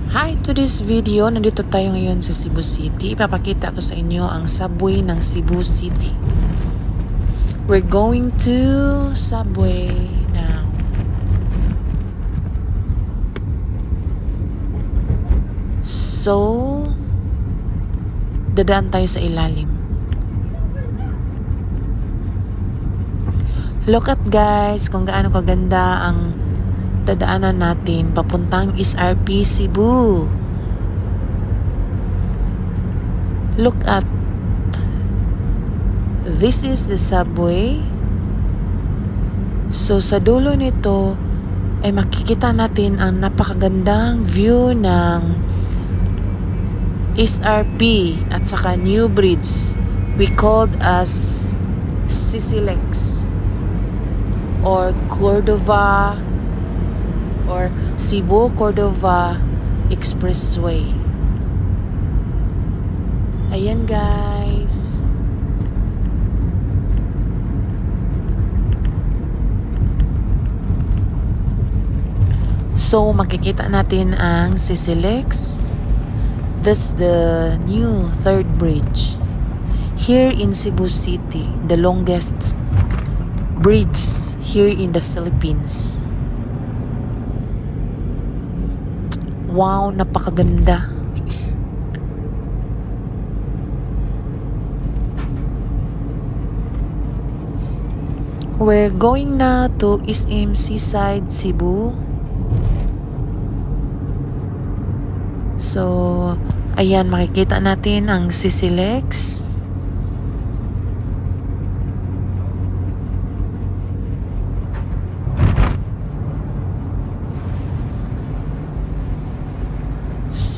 Hi! To this video, nandito tayo ngayon sa Cebu City. Ipapakita ko sa inyo ang subway ng Cebu City. We're going to subway now. So, dadaan tayo sa ilalim. Look at guys, kung gaano kaganda ang dadaanan natin papuntang SRP Cebu. Look at this is the subway. So sa dulo nito ay makikita natin ang napakagandang view ng SRP at saka New Bridge. We called as CCLEX or Cordova or Cebu-Cordova Expressway. Ayan guys. So makikita natin ang CCLEX. That's the new third bridge here in Cebu City, the longest bridge here in the Philippines. Wow, napakaganda. We're going now to SM Seaside, Cebu. So, ayan, makikita natin ang CCLEX.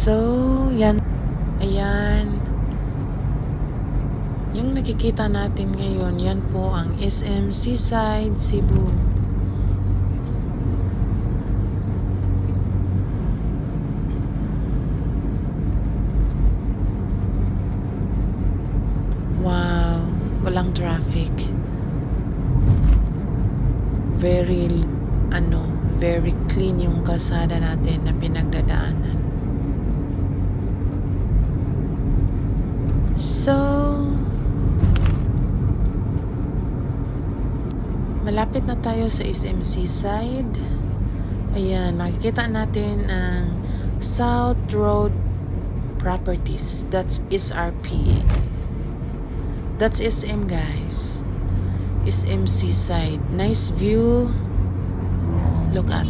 So, yan. Ayan. Yung nakikita natin ngayon, yan po ang SM Seaside, Cebu. Wow. Walang traffic. Very clean yung kalsada natin na pinagdadaanan. So, malapit na tayo sa SM Seaside. Ayan, makikita natin ang South Road Properties. That's SRP. That's SM guys. SM Seaside. Nice view. Look at.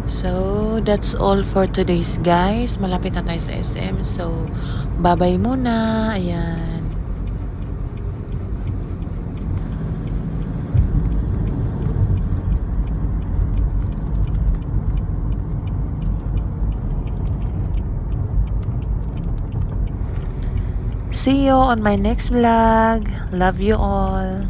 So, that's all for today's guys. Malapit na tayo sa SM. So, bye-bye muna. Ayan. See you on my next vlog. Love you all.